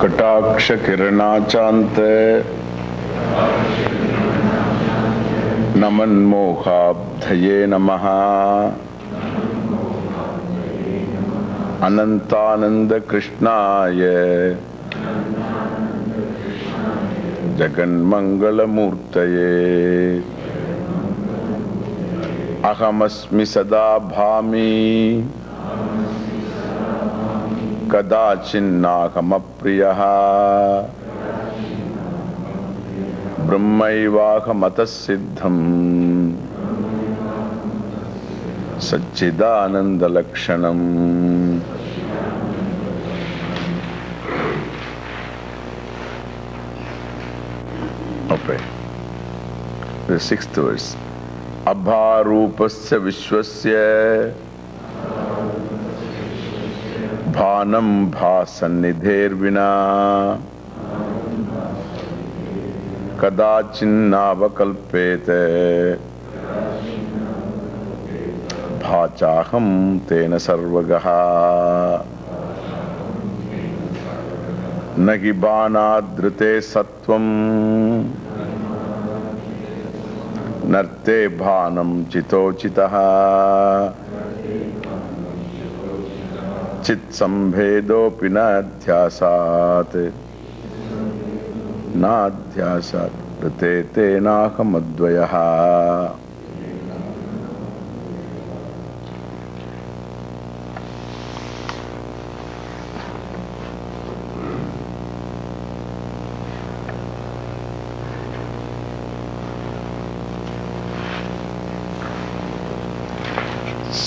कटाक्ष किरणाचान्ते नमन्मोहाब्धये नमः अनंतानंद कृष्णाय जगन्मंगलमूर्तये अहमस्मि सदा भामि कदाचिन्नाहमप्रियः ब्रह्मैवाहमतःसिद्धम् सच्चिदानन्दलक्षणम्. Okay. The sixth verse. Abharupasya vishwasya bhanam bhasannidhervina kadachinnavakalpete bhachaham tena sarvagaha nagi banadrite sattvam narte bhanam chitochitaha chit sambhedopi nadhyasat nadhyasat rite tenahamadvayaha.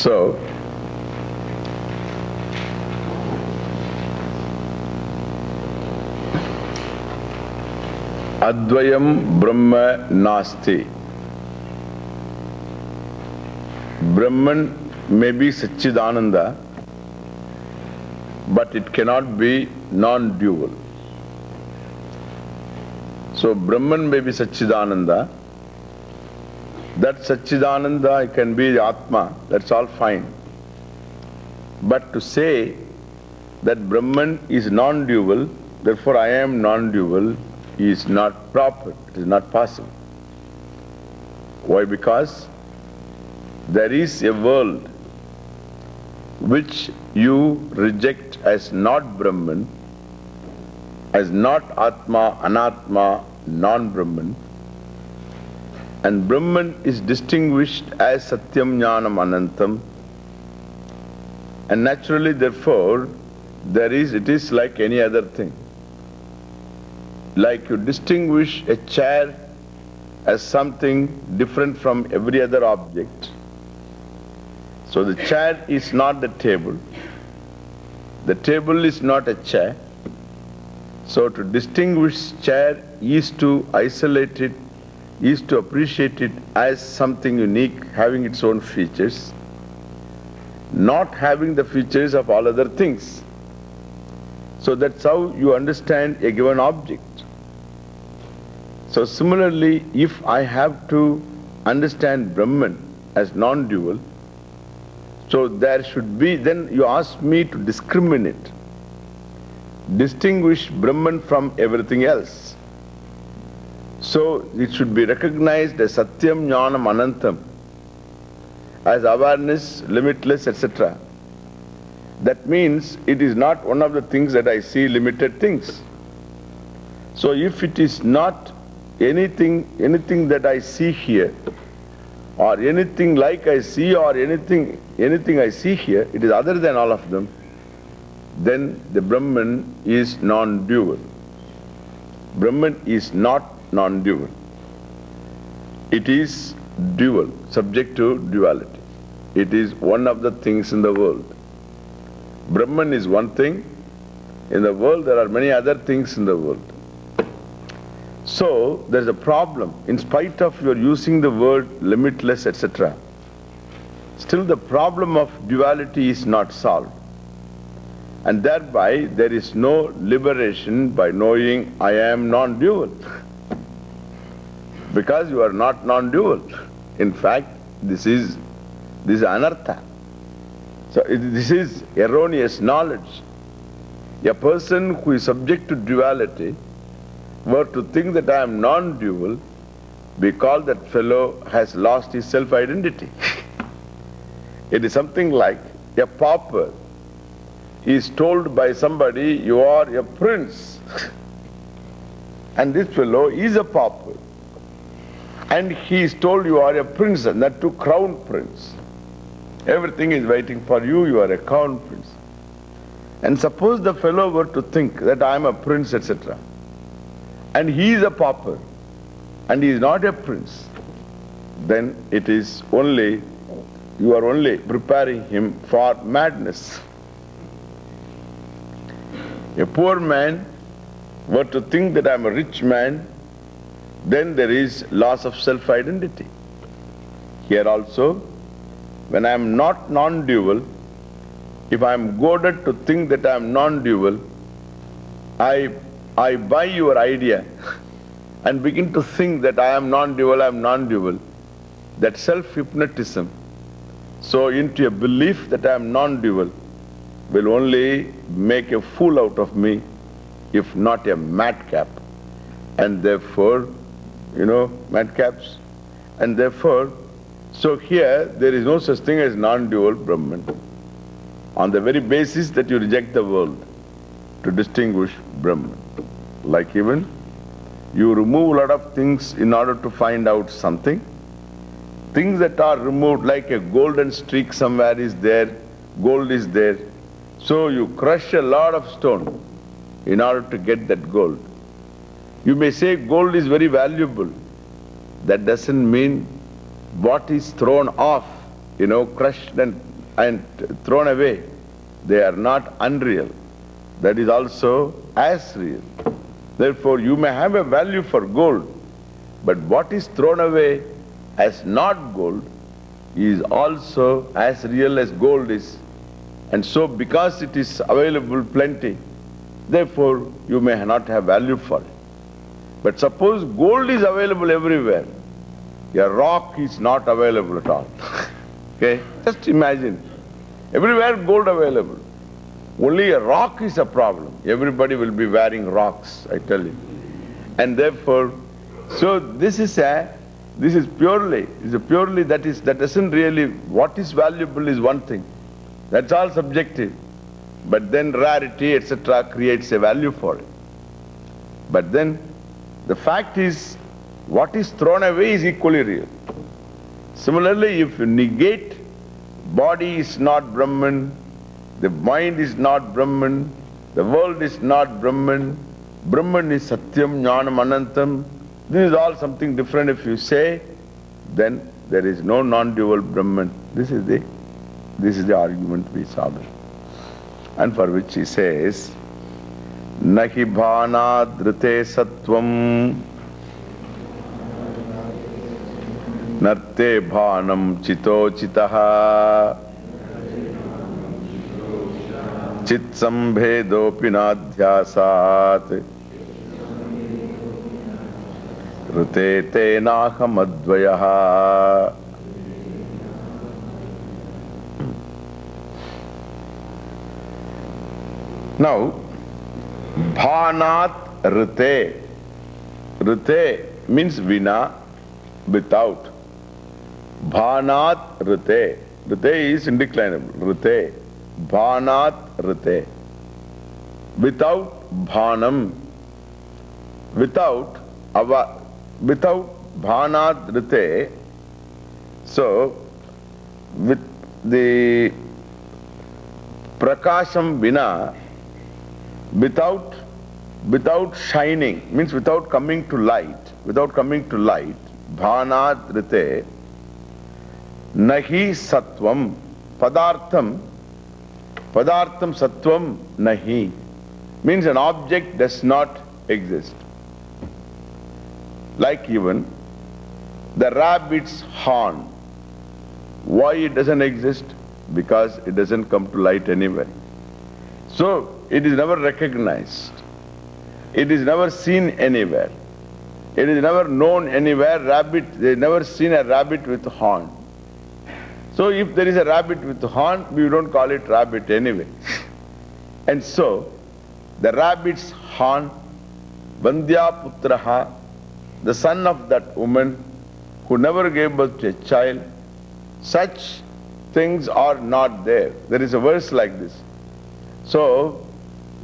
So, Advayam Brahma Nasti. Brahman may be Satchidananda, but it cannot be non-dual. So, Brahman may be Satchidananda. That Satchidananda can be the Atma, that's all fine. But to say that Brahman is non-dual, therefore I am non-dual, is not proper, it is not possible. Why? Because there is a world which you reject as not Brahman, as not Atma, Anatma, non-Brahman. And Brahman is distinguished as Satyam Jnanam Anantam. And naturally, therefore, it is like any other thing. Like you distinguish a chair as something different from every other object. So the chair is not the table. The table is not a chair. So to distinguish chair is to isolate it, is to appreciate it as something unique, having its own features, not having the features of all other things. So that's how you understand a given object. So similarly, if I have to understand Brahman as non-dual, so there should be, then you ask me to discriminate, distinguish Brahman from everything else. So it should be recognized as Satyam Jnanam Anantam, as awareness, limitless, etc. That means it is not one of the things that I see, limited things. So if it is not anything that I see here, or anything like I see, or anything I see here, it is other than all of them, then the Brahman is non-dual. Brahman is not non-dual. It is dual, subject to duality. It is one of the things in the world. Brahman is one thing. In the world, there are many other things in the world. So, there is a problem. In spite of your using the word limitless, etc., still the problem of duality is not solved. And thereby, there is no liberation by knowing I am non-dual. Because you are not non-dual. In fact, this is anartha. So this is erroneous knowledge. A person who is subject to duality were to think that I am non-dual, we call that fellow has lost his self-identity. It is something like a pauper is told by somebody, you are a prince. And this fellow is a pauper. And he is told you are a prince, and that too crown prince. Everything is waiting for you, you are a crown prince. And suppose the fellow were to think that I am a prince, etc. And he is a pauper, and he is not a prince, then it is only, you are only preparing him for madness. A poor man were to think that I am a rich man, then there is loss of self-identity. Here also, when I am not non-dual, if I am goaded to think that I am non-dual, I buy your idea and begin to think that I am non-dual, I am non-dual. That self-hypnotism, so into a belief that I am non-dual, will only make a fool out of me, if not a madcap. And therefore, you know, madcaps. And therefore, so here there is no such thing as non-dual Brahman. On the very basis that you reject the world to distinguish Brahman. Like even you remove a lot of things in order to find out something. Things that are removed, like a golden streak somewhere is there, gold is there. So you crush a lot of stone in order to get that gold. You may say gold is very valuable. That doesn't mean what is thrown off, you know, crushed and thrown away. They are not unreal. That is also as real. Therefore, you may have a value for gold, but what is thrown away as not gold is also as real as gold is. And so, because it is available plenty, therefore, you may not have value for it. But suppose gold is available everywhere, a rock is not available at all. Okay? Just imagine. Everywhere gold available. Only a rock is a problem. Everybody will be wearing rocks, I tell you. And therefore, so this is purely, that doesn't really, what is valuable is one thing. That's all subjective. But then rarity, etc. creates a value for it. But then the fact is, what is thrown away is equally real. Similarly, if you negate, body is not Brahman, the mind is not Brahman, the world is not Brahman, Brahman is Satyam, Jnanam, Anantam, this is all something different if you say, then there is no non-dual Brahman. This is the argument we saw. And for which he says, Nahi bhana drite sattvam narte bhanam chito chitaha chit sambhedopi nadhyasat rute te naham advayaha. Now, bhanat rite. Rite means vina, without. Bhanat rite. Rite is indeclinable. Rite. Bhanat rite. Without bhanam. Without bhanat rite. So, with the prakasham vina, without shining, means without coming to light, bhanat rite, nahi sattvam, padartham sattvam nahi, means an object does not exist. Like even the rabbit's horn. Why it doesn't exist? Because it doesn't come to light anywhere. So, it is never recognized. It is never seen anywhere. It is never known anywhere. They never seen a rabbit with a horn. So, if there is a rabbit with a horn, we don't call it rabbit anyway. And so, the rabbit's horn, Vandya Putraha, the son of that woman who never gave birth to a child. Such things are not there. There is a verse like this. So,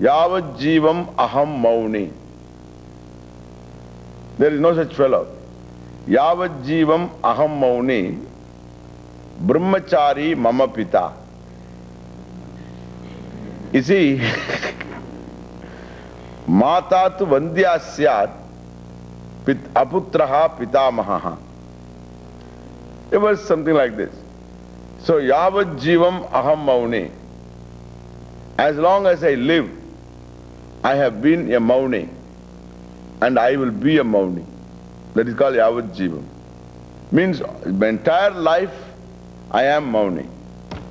Yavad Jivam Aham Mauni. There is no such fellow. Yavad Jivam Aham Mauni, Brahmachari Mama Pita. You see, Mata tu Vandya Syat Aputraha Pitamaha. It was something like this. So, Yavad Jivam Aham Mauni. As long as I live, I have been a Mauni. And I will be a Mauni. That is called Yavad Jivam. Means my entire life I am Mauni.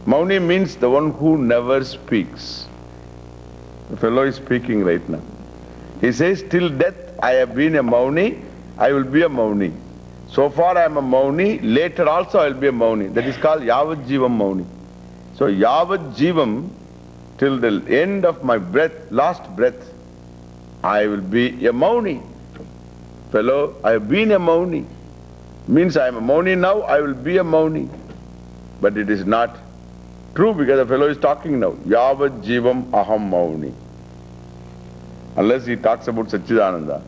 Mauni means the one who never speaks. The fellow is speaking right now. He says, till death I have been a Mauni, I will be a Mauni. So far I am a Mauni, later also I will be a Mauni. That is called Yavad Jivam Mauni. So Yavad Jivam, till the end of my breath, last breath, I will be a Mauni. Fellow, I have been a Mauni. Means I am a Mauni now, I will be a Mauni. But it is not true because the fellow is talking now. Yavad Jivam Aham Mauni. Unless he talks about Satchidananda.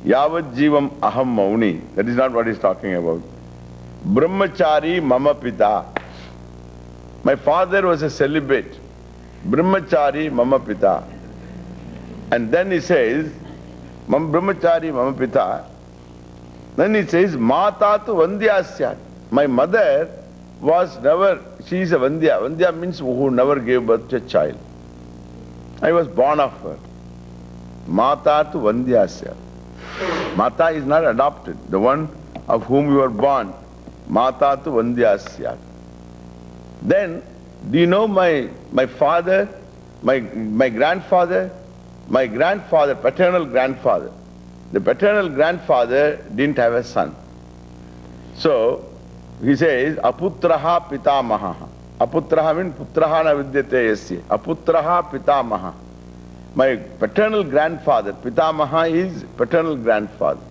Yavad Jivam Aham Mauni. That is not what he is talking about. Brahmachari Mama Pita. My father was a celibate. Brahmachari Mama Pita. And then he says, Brahmachari Mama Pita. Then he says, Mata tu Vandya Syat. My mother was never, she is a Vandya. Vandya means who never gave birth to a child. I was born of her. Mata tu Vandya Syat. Mata is not adopted. The one of whom you were born. Mata tu Vandya Syat. Then, do you know my father, my grandfather? My grandfather, paternal grandfather. The paternal grandfather didn't have a son. So, he says, Aputraha Pitamaha. Aputraha means Putraha na vidyate yasya. Aputraha Pitamaha. My paternal grandfather, Pitamaha is paternal grandfather.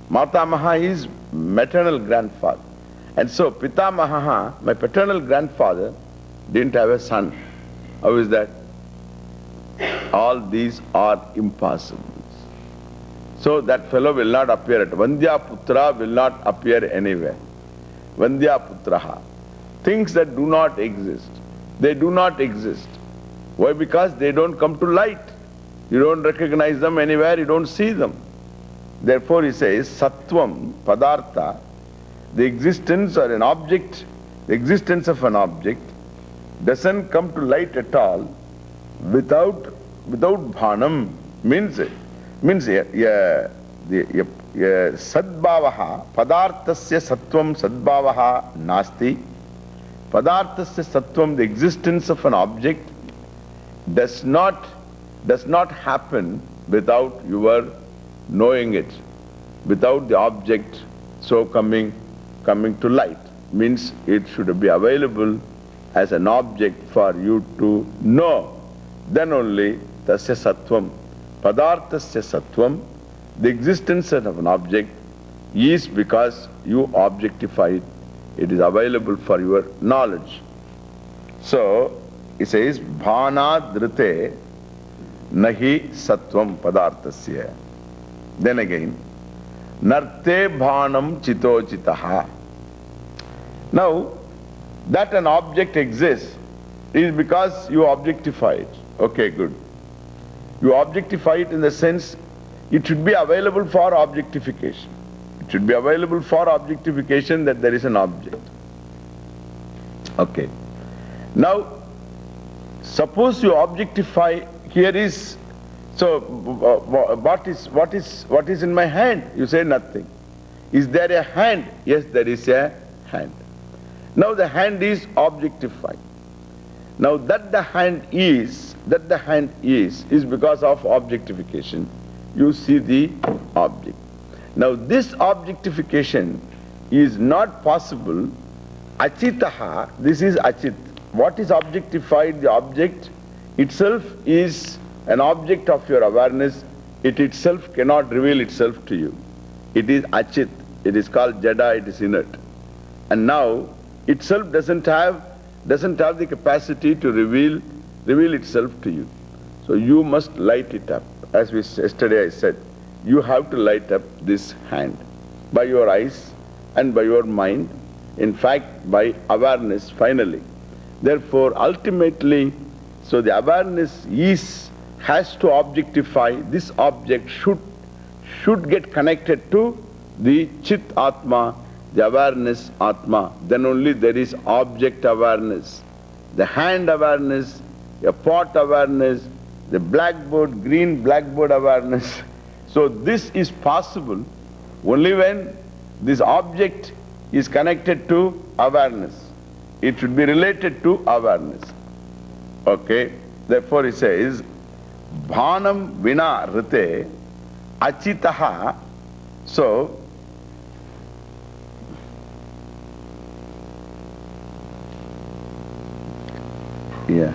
Matamaha is maternal grandfather. And so, Pitamaha, my paternal grandfather, didn't have a son. How is that? All these are impossible. So that fellow will not appear. Vandya Putra will not appear anywhere. Vandya Putraha. Things that do not exist. They do not exist. Why? Because they don't come to light. You don't recognize them anywhere, you don't see them. Therefore he says, Sattvam, Padartha, the existence or an object, the existence of an object doesn't come to light at all without bhanam. Means sadbhavaha, padarthasya sattvam sadbhavaha nasti. Padarthasya sattvam, the existence of an object, does not happen without your knowing it, without the object so coming to light. Means it should be available as an object for you to know. Then only tasya sattvam, padarthasya sattvam, the existence of an object is because you objectify it. It is available for your knowledge. So, it says, bhana dhrite nahi sattvam padarthasya. Then again, narte bhanam chito chitaha. Now, that an object exists is because you objectify it. Okay, good. You objectify it in the sense it should be available for objectification. It should be available for objectification that there is an object. Okay. Now, suppose you objectify, here is, so what is in my hand? You say nothing. Is there a hand? Yes, there is a hand. Now the hand is objectified. Now that the hand is because of objectification. You see the object. Now this objectification is not possible. Achitaha, this is achit. What is objectified? The object itself is an object of your awareness, it itself cannot reveal itself to you. It is achit, it is called jada, it is inert. And now, itself doesn't have the capacity to reveal itself to you. So you must light it up. As yesterday I said, you have to light up this hand by your eyes and by your mind, in fact by awareness finally. Therefore, ultimately, so the awareness has to objectify, this object should get connected to the Chit Atma, the awareness Atma. Then only there is object awareness, the hand awareness, a pot awareness, the blackboard, green blackboard awareness. So this is possible only when this object is connected to awareness. It should be related to awareness. Okay? Therefore he says, Bhanam vina rite achitaha. So, yeah.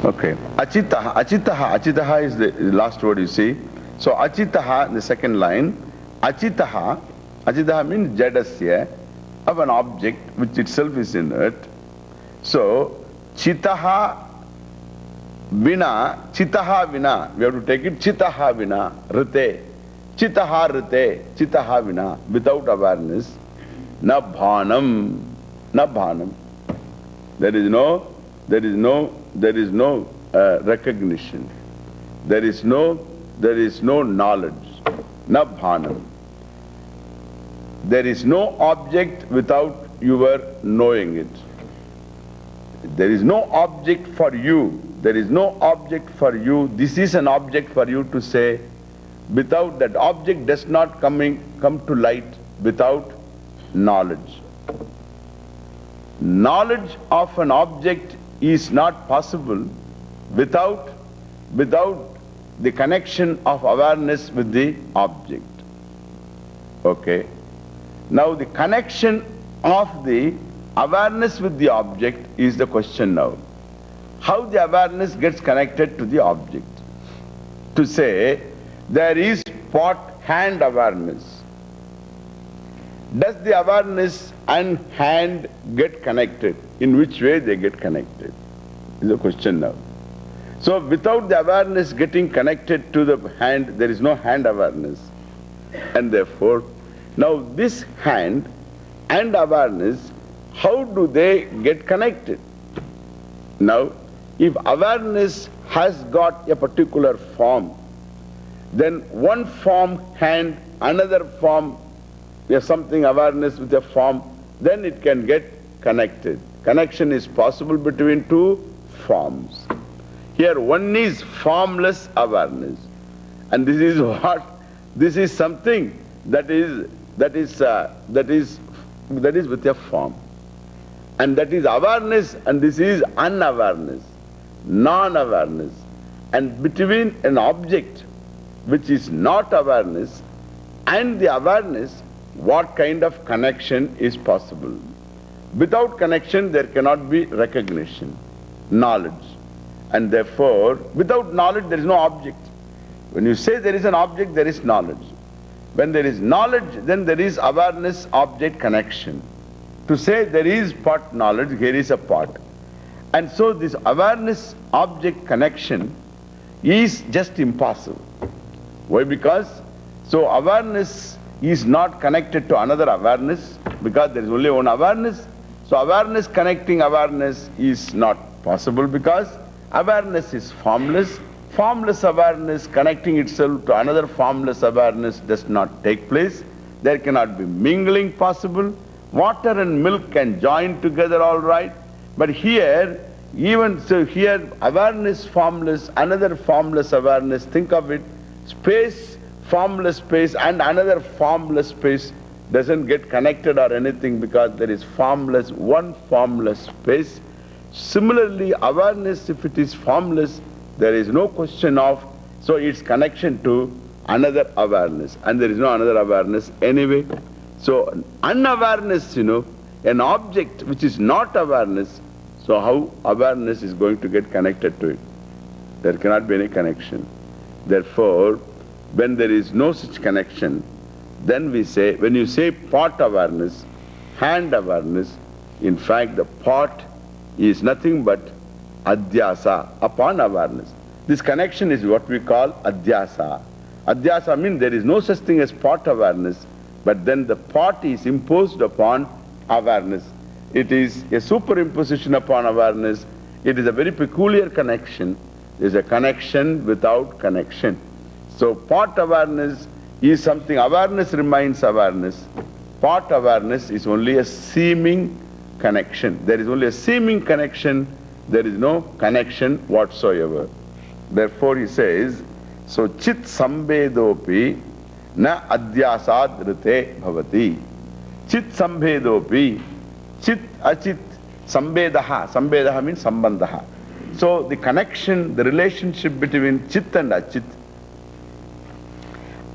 Okay. Achitaha is the last word you see. So achitaha, the second line, achitaha means jadasya, of an object which itself is inert. So chitaha vina, we have to take it chitaha vina, rite, chitaha vina, without awareness, na bhanam. There is no recognition. There is no knowledge. Na bhanam. There is no object without your knowing it. There is no object for you. There is no object for you. This is an object for you to say. Without that object does not come to light without knowledge. Knowledge of an object is not possible without the connection of awareness with the object. Okay. Now the connection of the awareness with the object is the question now. How the awareness gets connected to the object? To say, there is pot hand awareness. Does the awareness and hand get connected? In which way they get connected? Is the question now. So without the awareness getting connected to the hand, there is no hand awareness. And therefore, now this hand and awareness, how do they get connected? Now, if awareness has got a particular form, then one form hand, another form, there's something awareness with a form, then it can get connected. Connection is possible between two forms. Here one is formless awareness, and this is what? This is something that is with a form, and that is awareness, and this is unawareness, non-awareness. And between an object which is not awareness and the awareness, what kind of connection is possible? Without connection there cannot be recognition, knowledge. And therefore, without knowledge there is no object. When you say there is an object, there is knowledge. When there is knowledge, then there is awareness-object connection. To say there is pot knowledge, here is a pot. And so this awareness-object connection is just impossible. Why? Because, so awareness is not connected to another awareness, because there is only one awareness. So awareness connecting awareness is not possible, because awareness is formless. Formless awareness connecting itself to another formless awareness does not take place. There cannot be mingling possible. Water and milk can join together all right. But here, even so, here awareness formless, another formless awareness, think of it, space, formless space, and another formless space doesn't get connected or anything, because there is formless, one formless space. Similarly, awareness, if it is formless, there is no question of, so its connection to another awareness. And there is no another awareness anyway. So unawareness, an object which is not awareness, so how awareness is going to get connected to it? There cannot be any connection. Therefore, when there is no such connection, then we say, when you say pot awareness, hand awareness, in fact the pot is nothing but adhyasa, upon awareness. This connection is what we call adhyasa. Adhyasa means there is no such thing as pot awareness, but then the pot is imposed upon awareness. It is a superimposition upon awareness. It is a very peculiar connection. It is a connection without connection. So pot awareness is something, awareness remains awareness. Pot awareness is only a seeming connection. There is only a seeming connection. There is no connection whatsoever. Therefore he says, so chit sambedopi na adhyasad rite bhavati. Chit sambedopi, chit achit sambedaha. Sambedaha means sambandhaha. So the connection, the relationship between chit and achit,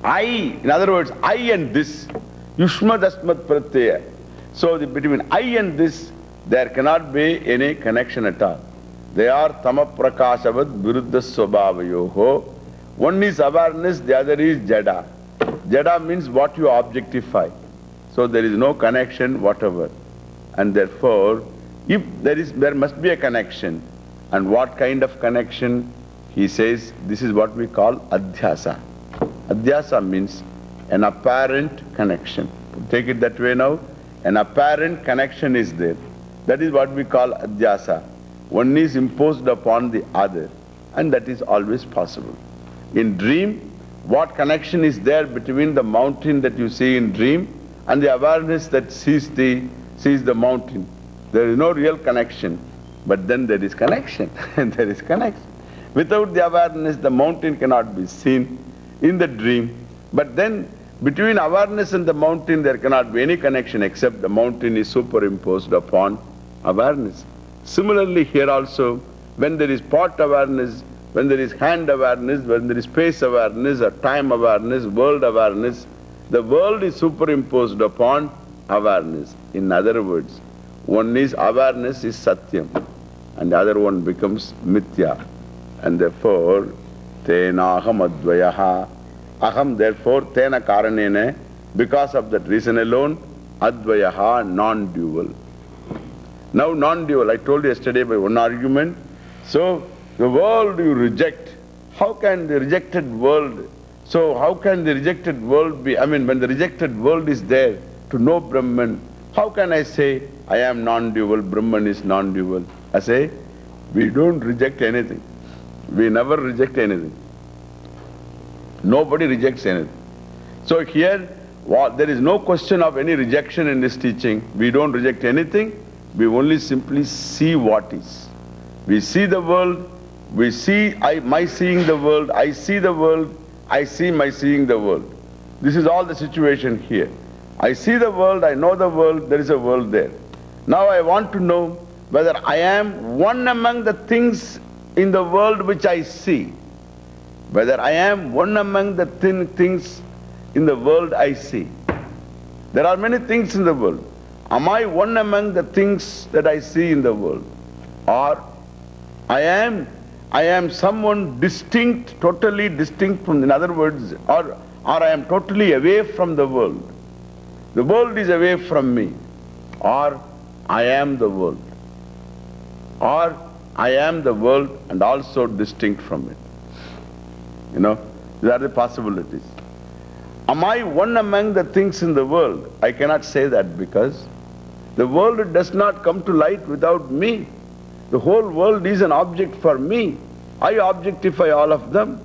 I, in other words, I and this, yushmad asmat pratyaya. So between I and this, there cannot be any connection at all. They are tamaprakashavad viruddha swabhavayoho. One is awareness, the other is jada. Jada means what you objectify. So there is no connection whatever. And therefore, if there must be a connection. And what kind of connection? He says, this is what we call adhyasa. Adhyasa means an apparent connection. Take it that way now. An apparent connection is there. That is what we call adhyasa. One is imposed upon the other, and that is always possible. In dream, what connection is there between the mountain that you see in dream and the awareness that sees the mountain? There is no real connection, but then there is connection. There is connection. Without the awareness, the mountain cannot be seen in the dream. But then, between awareness and the mountain, there cannot be any connection except the mountain is superimposed upon awareness. Similarly, here also, when there is pot awareness, when there is hand awareness, when there is space awareness or time awareness, world awareness, the world is superimposed upon awareness. In other words, one is awareness is satyam, and the other one becomes mithya. And therefore, tena aham advayaha. Aham, therefore, tena karanene, because of that reason alone, advayaha, non-dual. Now non-dual, I told you yesterday by one argument. So, the world you reject, how can the rejected world, so how can the rejected world be, when the rejected world is there to know Brahman, how can I say, I am non-dual, Brahman is non-dual? I say, we don't reject anything. We never reject anything. Nobody rejects anything. So here, there is no question of any rejection in this teaching. We don't reject anything. We only simply see what is. We see the world. We see my seeing the world. I see the world. I see my seeing the world. This is all the situation here. I see the world. I know the world. There is a world there. Now I want to know whether I am one among the things in the world which I see. Whether I am one among the things in the world I see. There are many things in the world. Am I one among the things that I see in the world? Or I am someone distinct, totally distinct from, in other words, or I am totally away from the world. The world is away from me. Or I am the world. Or I am the world and also distinct from it. These are the possibilities. Am I one among the things in the world? I cannot say that because the world does not come to light without me. The whole world is an object for me. I objectify all of them.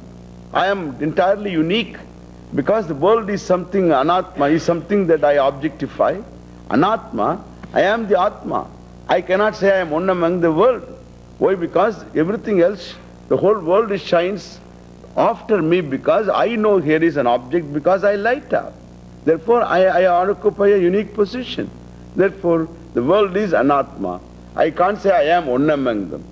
I am entirely unique because the world is something, anatma is something that I objectify. Anatma, I am the atma. I cannot say I am one among the world. Why? Because everything else, the whole world shines after me because I know here is an object because I light up. Therefore, I occupy a unique position. Therefore, the world is anatma. I can't say I am one among them.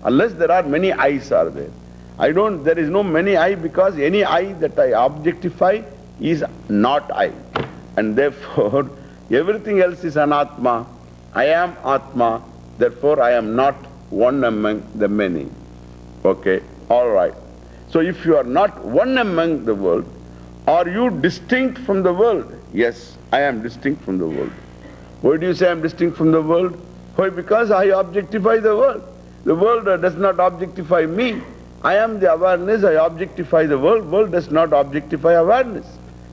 Unless there are many eyes are there. There is no many I, because any I that I objectify is not I. And therefore, everything else is anatma. I am atma, therefore I am not one among the many. Okay, all right. So if you are not one among the world, are you distinct from the world? Yes, I am distinct from the world. Why do you say I am distinct from the world? Why? Because I objectify the world. The world does not objectify me. I am the awareness, I objectify the world. World does not objectify awareness.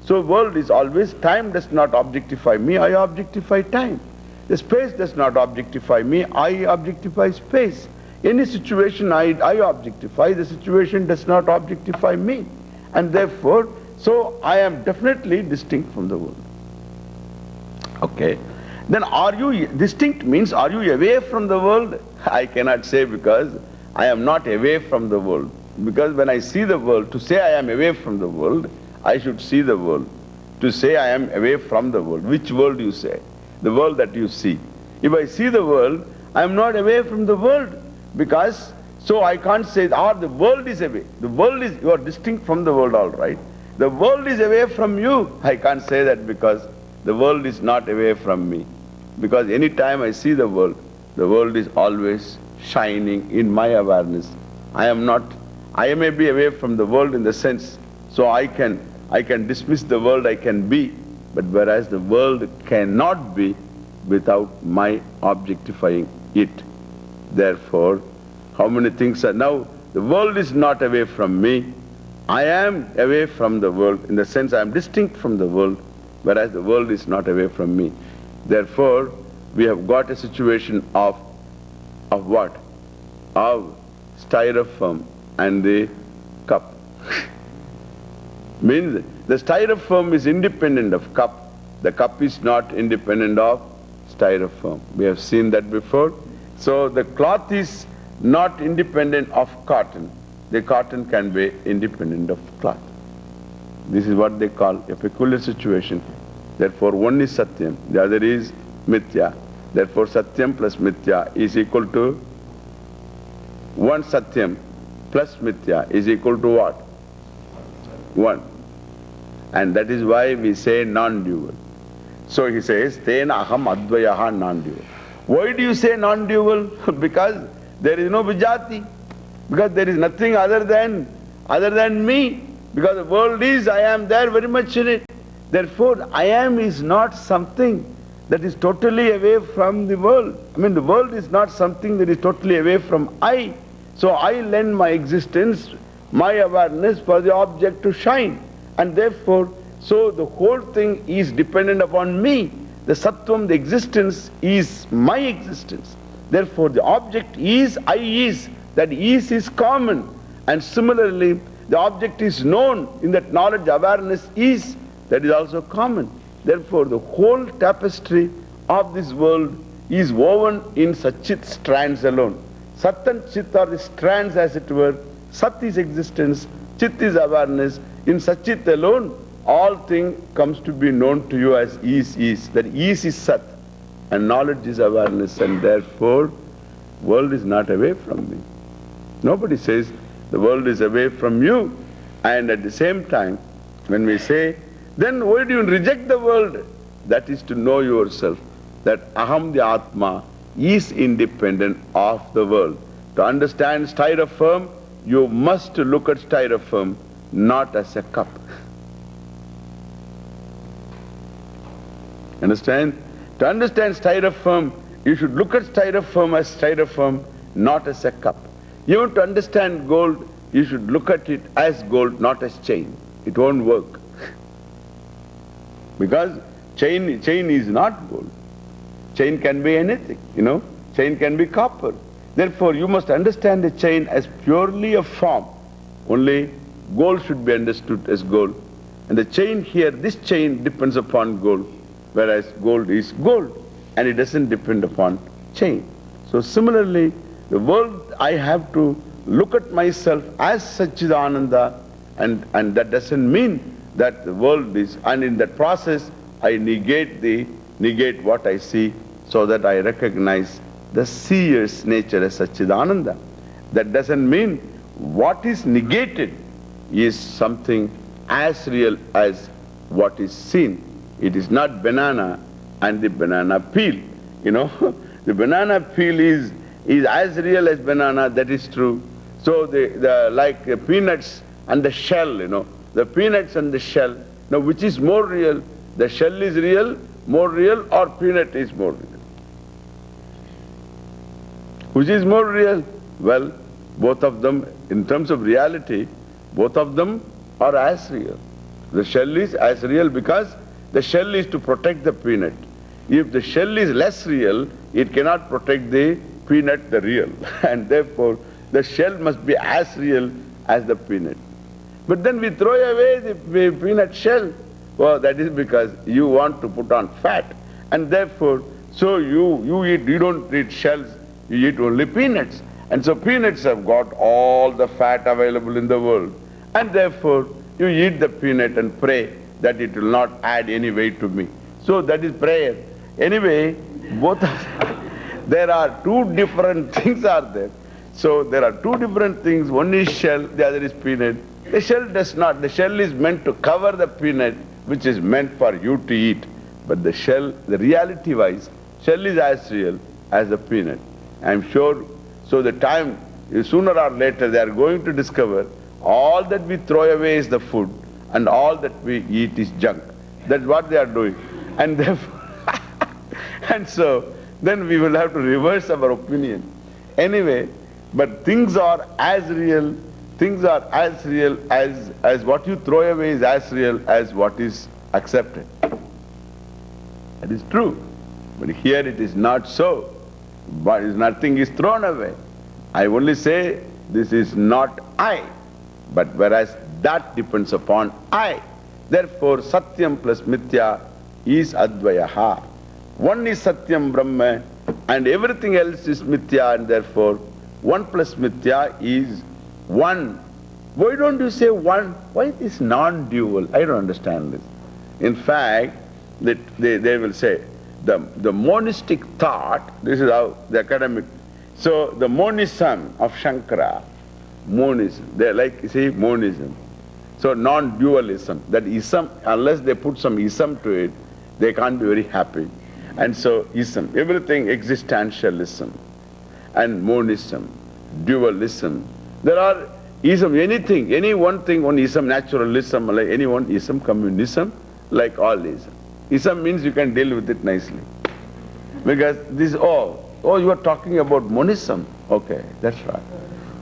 So world is always, time does not objectify me, I objectify time. The space does not objectify me, I objectify space. Any situation I objectify, the situation does not objectify me. And therefore, so I am definitely distinct from the world. Okay. Then are you distinct means, are you away from the world? I cannot say, because I am not away from the world. Because when I see the world, to say I am away from the world, I should see the world. To say I am away from the world, which world you say? The world that you see. If I see the world, I am not away from the world. Because, so I can't say, the world is away. The world is, you are distinct from the world, all right. The world is away from you. I can't say that, because the world is not away from me. Because any time I see the world is always shining in my awareness. I may be away from the world in the sense, so I can dismiss the world, I can be, but whereas the world cannot be without my objectifying it. Therefore, how many things are now? The world is not away from me. I am away from the world, in the sense I am distinct from the world, whereas the world is not away from me. Therefore, we have got a situation of what? Of styrofoam and the cup. Means the styrofoam is independent of cup. The cup is not independent of styrofoam. We have seen that before. So the cloth is not independent of cotton. The cotton can be independent of cloth. This is what they call a peculiar situation. Therefore, one is Satyam, the other is Mithya. Therefore, Satyam plus Mithya is equal to one. Satyam plus Mithya is equal to what? One. And that is why we say non-dual. So he says, Tena aham advayaha non-dual. Why do you say non-dual? Because there is no vijati. Because there is nothing other than me. Because the world is, I am there very much in it. Therefore, I am is not something that is totally away from the world. I mean, the world is not something that is totally away from I. So I lend my existence, my awareness for the object to shine. And therefore, so the whole thing is dependent upon me. The Sattvam, the existence, is my existence. Therefore, the object is, I is. That is common. And similarly, the object is known, in that knowledge, awareness is, that is also common. Therefore, the whole tapestry of this world is woven in Satchit strands alone. Sat and Chit are the strands, as it were. Sat is existence, Chit is awareness. In Satchit alone, all thing comes to be known to you as is. That is Sat, and knowledge is awareness, and therefore, world is not away from me. Nobody says the world is away from you. And at the same time, when we say, then why do you reject the world? That is to know yourself, that aham the Atma is independent of the world. To understand styrofoam, you must look at styrofoam not as a cup. Understand? To understand styrofoam, you should look at styrofoam as styrofoam, not as a cup. Even to understand gold, you should look at it as gold, not as chain. It won't work. Because chain is not gold. Chain can be anything, Chain can be copper. Therefore, you must understand the chain as purely a form. Only gold should be understood as gold. And the chain here, this chain depends upon gold, whereas gold is gold, and it doesn't depend upon chain. So similarly, the world, I have to look at myself as Satchidananda, and that doesn't mean that the world is, and in that process, I negate what I see, so that I recognize the seer's nature as Satchidananda. That doesn't mean what is negated is something as real as what is seen. It is not banana and the banana peel. You know, the banana peel is as real as banana, that is true. So like the peanuts and the shell, you know, the peanuts and the shell. Now which is more real? The shell is more real, or peanut is more real? Which is more real? Well, both of them, in terms of reality, both of them are as real. The shell is as real because the shell is to protect the peanut. If the shell is less real, it cannot protect the peanut, the real. And therefore, the shell must be as real as the peanut. But then we throw away the peanut shell. Well, that is because you want to put on fat. And therefore, so you don't eat shells, you eat only peanuts. And so peanuts have got all the fat available in the world. And therefore, you eat the peanut and pray that it will not add any weight to me. So that is prayer. Anyway, both there are two different things are there. So there are two different things. One is shell, the other is peanut. The shell does not. The shell is meant to cover the peanut, which is meant for you to eat. But the shell, the reality-wise, shell is as real as the peanut. I am sure. So the time, sooner or later, they are going to discover all that we throw away is the food, and all that we eat is junk. That's what they are doing. And therefore, and so then we will have to reverse our opinion. Anyway, but things are as real as what you throw away is as real as what is accepted. That is true. But here it is not so. But nothing is thrown away. I only say this is not I. But whereas that depends upon I. Therefore, Satyam plus Mithya is Advayaha. One is Satyam Brahma and everything else is Mithya, and therefore one plus Mithya is one. Why don't you say one? Why it is non-dual? I don't understand this. In fact, they will say the monistic thought, this is how the academic. So the monism of Shankara, monism, they like, see, monism. So non-dualism, that ism, unless they put some ism to it, they can't be very happy. And so ism, everything existentialism and monism, dualism. There are ism, anything, any one thing, one ism, naturalism, like any one ism, communism, like all ism. Ism means you can deal with it nicely. Because this, oh, you are talking about monism. Okay, that's right.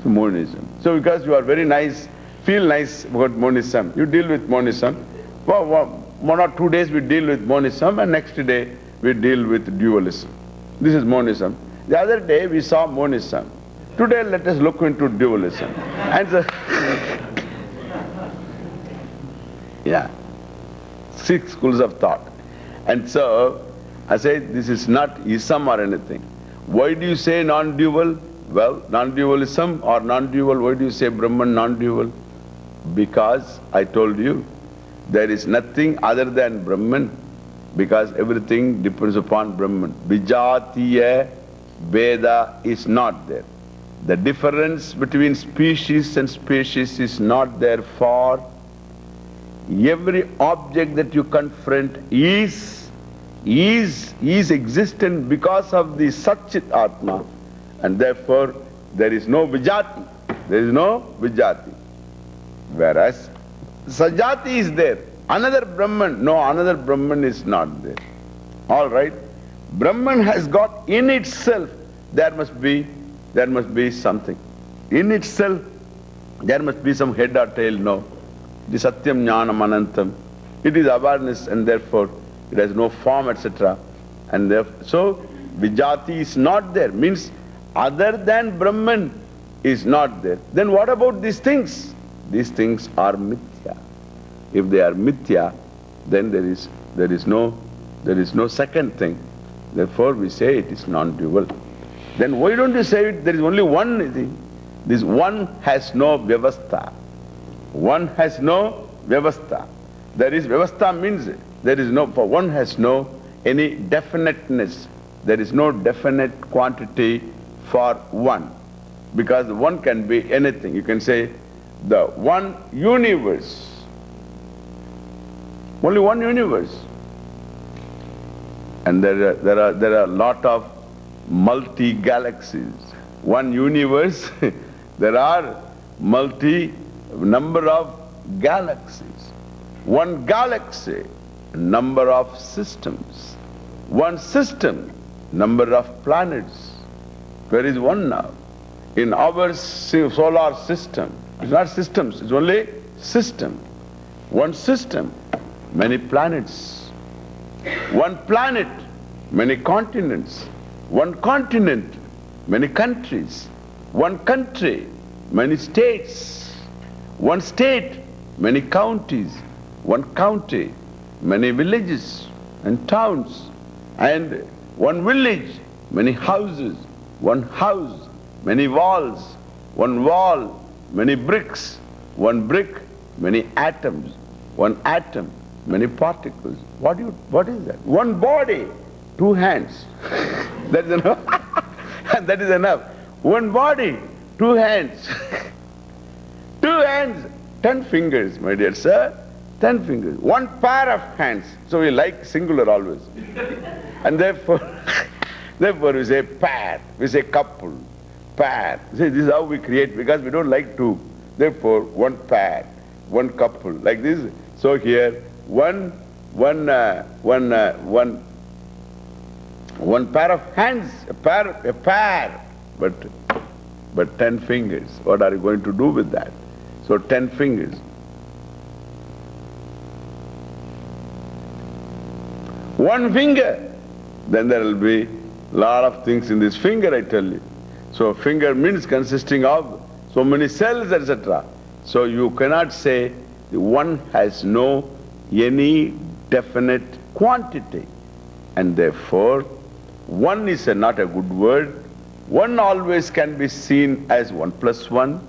So monism. So because you are very nice, feel nice about monism, you deal with monism. Well, 1 or 2 days we deal with monism, and next day we deal with dualism. This is monism. The other day we saw monism. Today let us look into dualism. And so yeah, 6 schools of thought. And so I say this is not ism or anything. Why do you say non-dual? Well, non-dualism or non-dual, why do you say Brahman non-dual? Because I told you, there is nothing other than Brahman, because everything depends upon Brahman. Vijatiya Veda is not there. The difference between species and species is not there, for every object that you confront is existent because of the Satchit Atma, and therefore there is no Vijati. There is no Vijati. Whereas Sajati is there. Another Brahman, no, another Brahman is not there. All right? Brahman has got in itself, there must be something. In itself, there must be some head or tail, no. It is Satyam Jnanam Anantam. It is awareness, and therefore it has no form, etc. And therefore, so Vijati is not there, means other than Brahman is not there. Then what about these things? These things are mithya. If they are mithya, then there is no second thing. Therefore we say it is non-dual. Then why don't you say it, there is only one thing? This one has no vyavastha. One has no vyavastha. There is vyavastha means there is no, for one has no any definiteness. There is no definite quantity for one. because one can be anything. You can say the one universe. Only one universe. And there are a lot of multi-galaxies. One universe, there are number of galaxies. One galaxy, number of systems. One system, number of planets. Where is one now? In our solar system, it's not systems, it's only system. One system, many planets. One planet, many continents. One continent, many countries. One country, many states. One state, many counties. One county, many villages and towns. And one village, many houses. One house, many walls. One wall, many bricks. One brick, many atoms. One atom, many particles. What is that? One body, two hands. That is enough. That is enough. One body, two hands. Two hands, 10 fingers, my dear sir. 10 fingers. One pair of hands. So we like singular always. And therefore we say pair, we say couple, pair. See, this is how we create, because we don't like two. Therefore, one pair, one couple, like this. So here, one pair of hands, a pair, but 10 fingers. What are you going to do with that? So 10 fingers. One finger, then there will be a lot of things in this finger, I tell you. So finger means consisting of so many cells, etc. So you cannot say one has no any definite quantity. And therefore, one is not a good word. One always can be seen as 1 plus 1.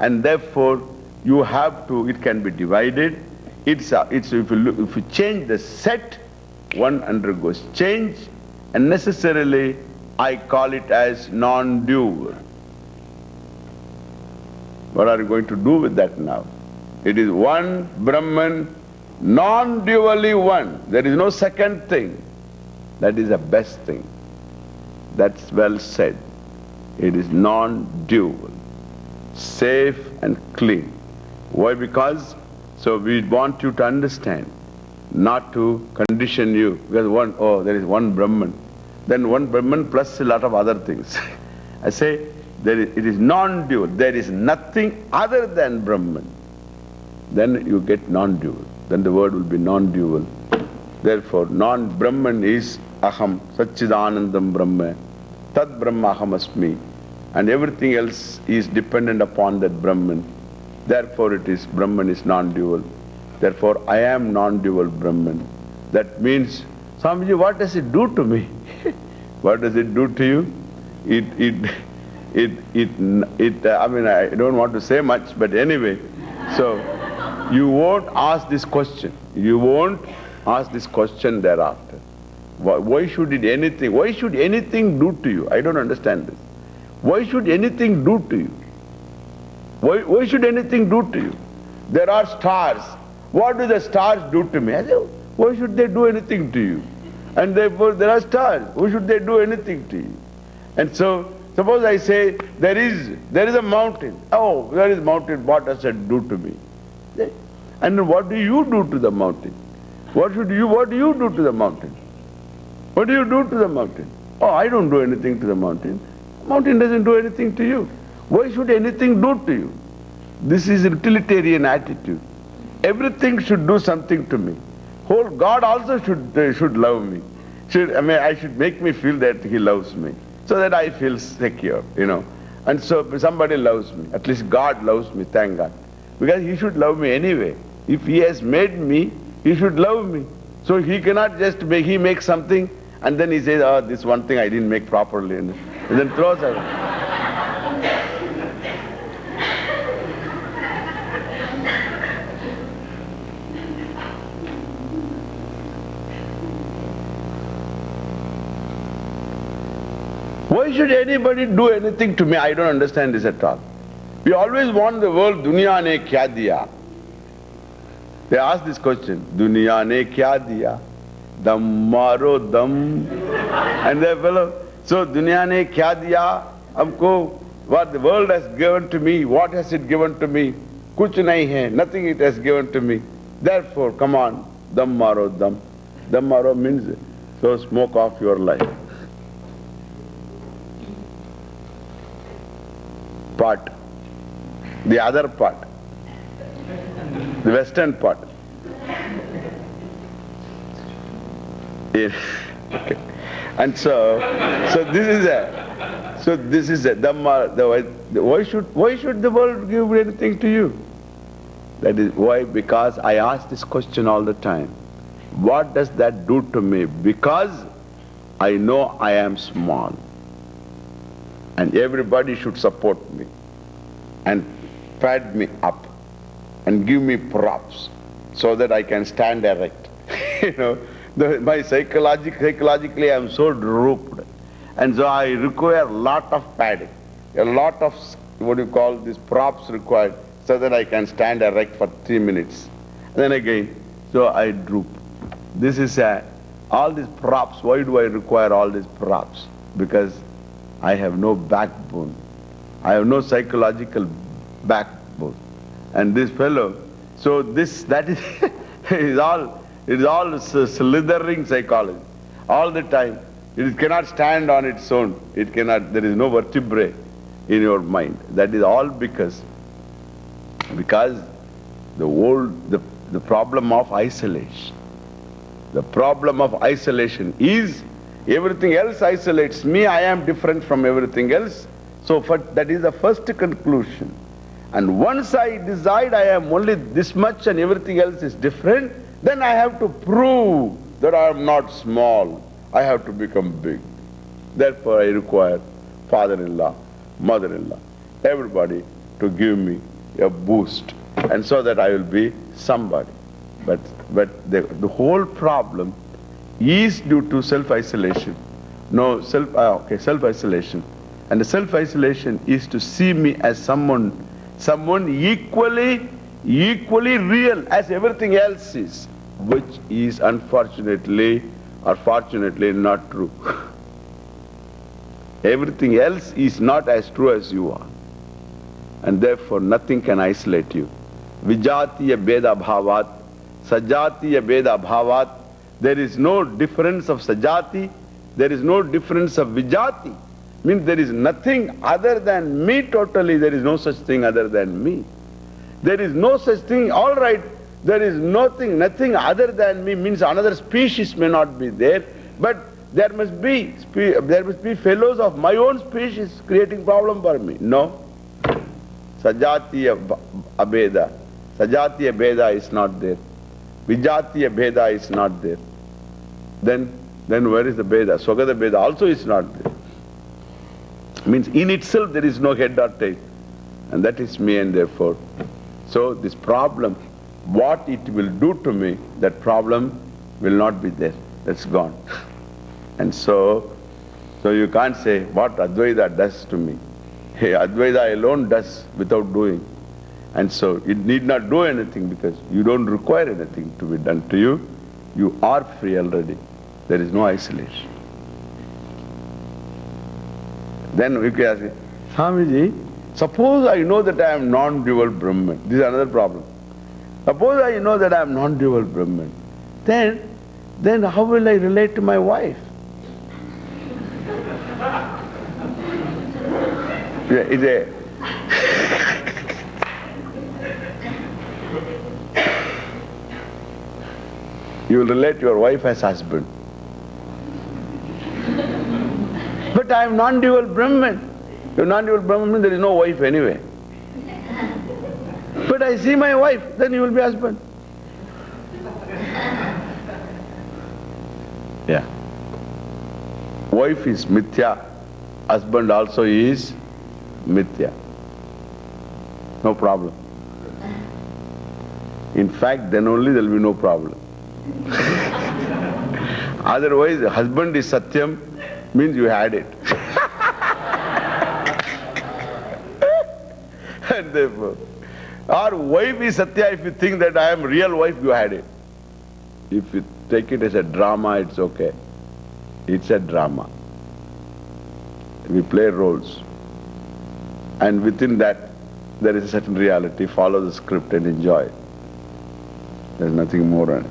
And therefore, you have to, it can be divided. If you change the set, one undergoes change, and necessarily I call it as non-dual. What are you going to do with that now? It is one Brahman, non-dually one. There is no second thing. That is the best thing. That's well said. It is non-dual, safe and clean. Why? Because, so we want you to understand, not to condition you, because there is one Brahman. Then one Brahman plus a lot of other things. I say, it is non-dual. There is nothing other than Brahman. Then you get non-dual. Then the word will be non-dual. Therefore, non-Brahman is Aham, Satchidanandam Brahma, Tad Brahma Aham Asmi. And everything else is dependent upon that Brahman. Therefore, Brahman is non-dual. Therefore, I am non-dual Brahman. That means, Swamiji, what does it do to me? What does it do to you? I mean, I don't want to say much, but anyway. So, you won't ask this question. You won't ask this question thereafter. Why should anything do to you? I don't understand this. Why should anything do to you? Why should anything do to you? There are stars. What do the stars do to me? I say, why should they do anything to you? And therefore there are stars. Why should they do anything to you? And so, suppose I say, there is a mountain. Oh, there is a mountain. What does it do to me? And what do you do to the mountain? What do you do to the mountain? What do you do to the mountain? Oh, I don't do anything to the mountain. Mountain doesn't do anything to you. Why should anything do to you? This is a utilitarian attitude. Everything should do something to me. Whole God also should love me. I should make me feel that He loves me, so that I feel secure, And so if somebody loves me, at least God loves me, thank God. Because He should love me anyway. If He has made me, He should love me. So He cannot just make something and then He says, oh, this one thing I didn't make properly, and then throws it. Why should anybody do anything to me? I don't understand this at all. We always want the world, Dunya ne kya diya? They ask this question, Dunya ne kya diya? Dam maro dam. And they fellow, so Dunya ne kya diya? Humko, what the world has given to me, what has it given to me? Kuch nahi hai, nothing it has given to me. Therefore, come on, dam maro dam. Dam maro means, so smoke off your life. Part. The other part. The western part. Yes. Okay. And so this is a Dhamma. Why should the world give anything to you? That is why, because I ask this question all the time. What does that do to me? Because I know I am small. And everybody should support me and pad me up and give me props so that I can stand erect. Psychologically I am so drooped. And so I require a lot of padding, a lot of, what do you call, these props required so that I can stand erect for 3 minutes. And then again, so I droop. This is all these props. Why do I require all these props? Because I have no backbone. I have no psychological backbone. And this fellow, so that is, it is all slithering psychology. All the time. It cannot stand on its own. It cannot, there is no vertebrae in your mind. That is all because the problem of isolation. The problem of isolation is everything else isolates me, I am different from everything else. So that is the first conclusion. And once I decide I am only this much and everything else is different, then I have to prove that I am not small. I have to become big. Therefore I require father-in-law, mother-in-law, everybody to give me a boost, and so that I will be somebody. But the whole problem is due to self-isolation. No, self-isolation. And the self-isolation is to see me as someone equally real as everything else is, which is unfortunately or fortunately not true. Everything else is not as true as you are. And therefore nothing can isolate you. Vijatiya beda bhavat, sajatiya beda bhavat. There is no difference of sajati, there is no difference of vijati. Means there is nothing other than me totally, there is no such thing other than me. There is no such thing, all right, there is nothing other than me, means another species may not be there, but there must be fellows of my own species creating problem for me. No. Sajatiya abeda. Sajatiya beda is not there. Vijatiya beda is not there. Then where is the beda? Swagata beda also is not there. Means in itself there is no head or tail. And that is me, and therefore. So this problem, what it will do to me, that problem will not be there. That's gone. And so you can't say what Advaita does to me. Hey, Advaita alone does without doing. And so it need not do anything because you don't require anything to be done to you. You are free already. There is no isolation. Then we can ask, Swamiji, suppose I know that I am non-dual Brahman. This is another problem. Suppose I know that I am non-dual Brahman. Then how will I relate to my wife? You will relate to your wife as husband. But I am non-dual Brahman. If non-dual Brahman, there is no wife anyway. But I see my wife, then you will be husband. Yeah. Wife is mithya, husband also is mithya. No problem. In fact, then only there will be no problem. Otherwise, husband is satyam, means you had it. And therefore, or wife is Satya if you think that I am real wife, you had it. If you take it as a drama, it's okay. It's a drama. We play roles. And within that, there is a certain reality. Follow the script and enjoy it. There's nothing more on it.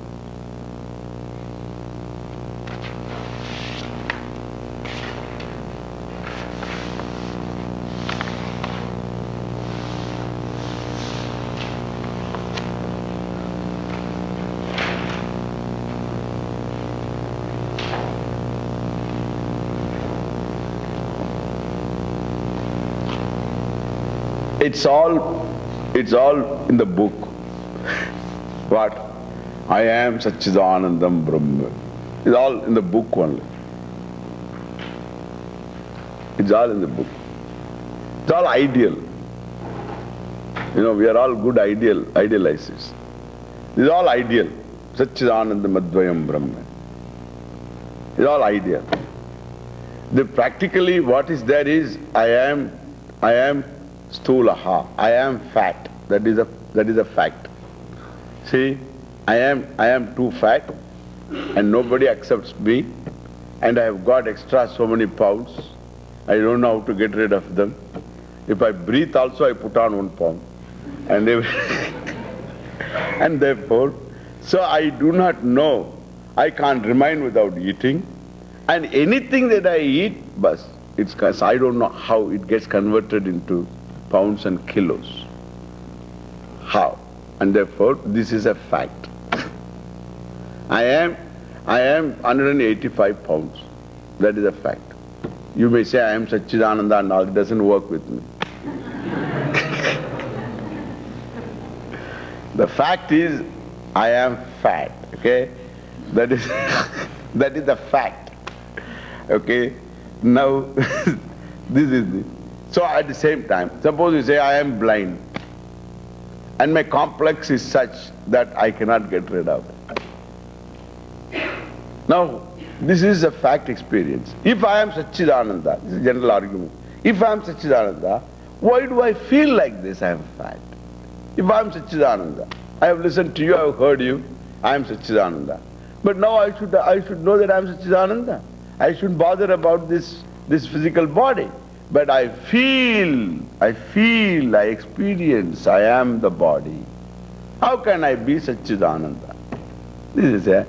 It's all in the book. What? I am Satchidanandam Brahma. It's all in the book only. It's all in the book. It's all ideal. You know, we are all good idealizers. It's all ideal. Satchidanandam Advayam Brahma. It's all ideal. Practically what is there is, I am Stulaha. I am fat. That is a fact. See, I am too fat and nobody accepts me and I have got extra so many pounds. I don't know how to get rid of them. If I breathe also, I put on 1 pound. And therefore, so I do not know. I can't remain without eating. And anything that I eat, bas, it's because I don't know how it gets converted into pounds and kilos. How? And therefore, this is a fact. I am 185 pounds. That is a fact. You may say I am Satchidananda and all, it doesn't work with me. The fact is, I am fat, okay? That is the fact. Okay? Now, this is the... So at the same time, suppose you say I am blind and my complex is such that I cannot get rid of it. Now, this is a fact experience. If I am Satchidananda, this is a general argument. If I am Satchidananda, why do I feel like this? I am fat. If I am Satchidananda, I have listened to you, I have heard you, I am Satchidananda. But now I should know that I am Satchidananda. I shouldn't bother about this physical body. But I feel, I experience, I am the body. How can I be Satchidananda? This is a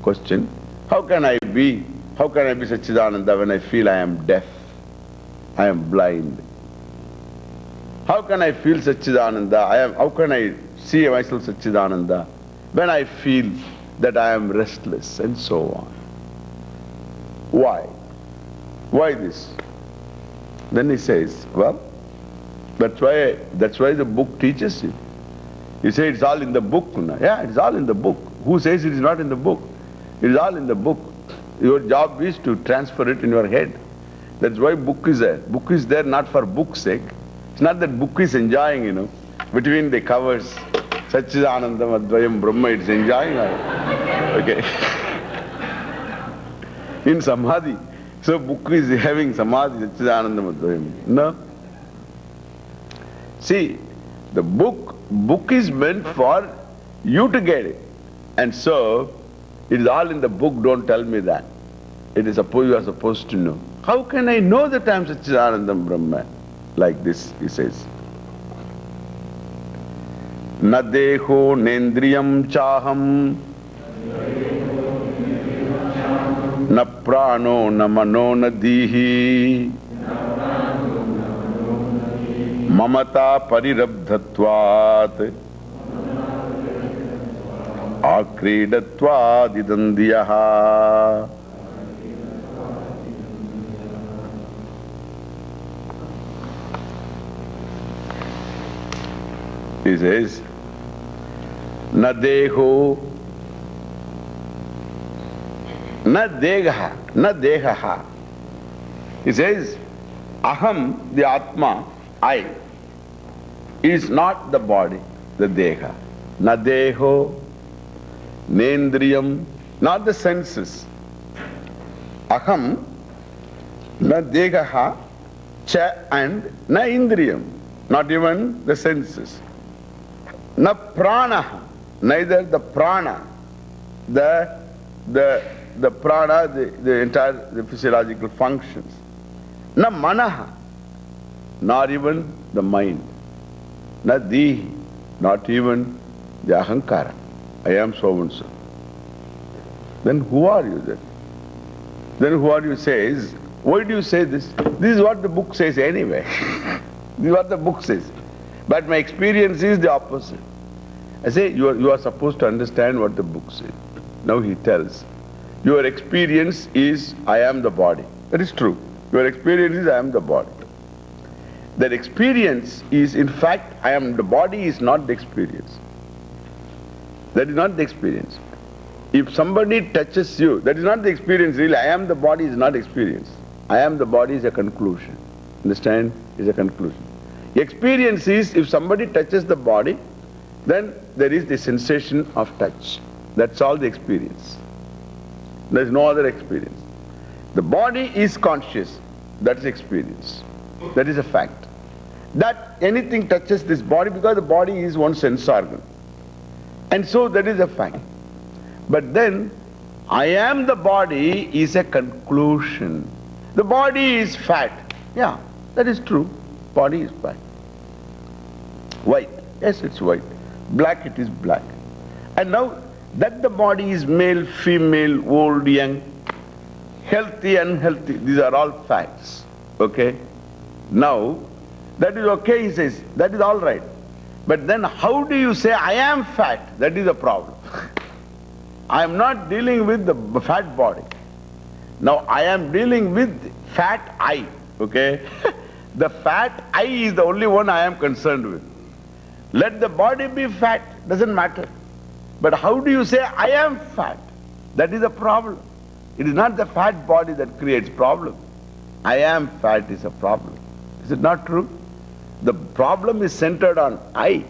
question. How can I be Satchidananda when I feel I am deaf, I am blind? How can I feel Satchidananda? How can I see myself Satchidananda when I feel that I am restless and so on? Why? Why this? Then he says, well, that's why the book teaches you. You say it's all in the book. Yeah, it's all in the book. Who says it is not in the book? It is all in the book. Your job is to transfer it in your head. That's why book is there. Book is there not for book's sake. It's not that book is enjoying, you know, between the covers, Satchidanandam Advayam Brahma, it's enjoying. Okay. In Samadhi. So book is having Samadhi, Satchidanandam Advayam. No. See, the book is meant for you to get it. And so, it is all in the book, don't tell me that. It is you are supposed to know. How can I know that I am Satchidanandam Brahma? Like this, he says. Na deho nendriyam chaham na prano na mano na dihi mamata parirabdhatvat akridatvad idandiyaha. He says, na deho, na degaha, na degaha. He says, aham, the Atma, I, is not the body, the deha. Na deho, nendriyam, not the senses. Aham, na degaha, cha and na indriyam. not even the senses. Na prana, neither the prana, the prana, the entire the physiological functions. Na manaha, not even the mind. Na dihi, not even the ahankara. I am so and so. Then who are you then? Then who are you says, why do you say this? This is what the book says anyway. This is what the book says. But my experience is the opposite. I say, you are supposed to understand what the book says. Now he tells, your experience is, I am the body. That is true. Your experience is, I am the body. That experience is, in fact, I am the body is not the experience. That is not the experience. If somebody touches you, that is not the experience really. I am the body is not experience. I am the body is a conclusion. Understand? Is a conclusion. Experience is, if somebody touches the body, then there is the sensation of touch. That's all the experience. There is no other experience. The body is conscious. That is experience. That is a fact. That anything touches this body because the body is one sense organ. And so that is a fact. But then, I am the body is a conclusion. The body is fat. Yeah, that is true. Body is fat. White. Yes, it's white. Black, it is black. And now, that the body is male, female, old, young, healthy, unhealthy, these are all facts. Okay? Now, that is okay, he says. That is all right. But then how do you say, I am fat? That is a problem. I am not dealing with the fat body. Now I am dealing with fat I. Okay? The fat I is the only one I am concerned with. Let the body be fat, doesn't matter. But how do you say, I am fat? That is a problem. It is not the fat body that creates problem. I am fat is a problem. Is it not true? The problem is centered on I.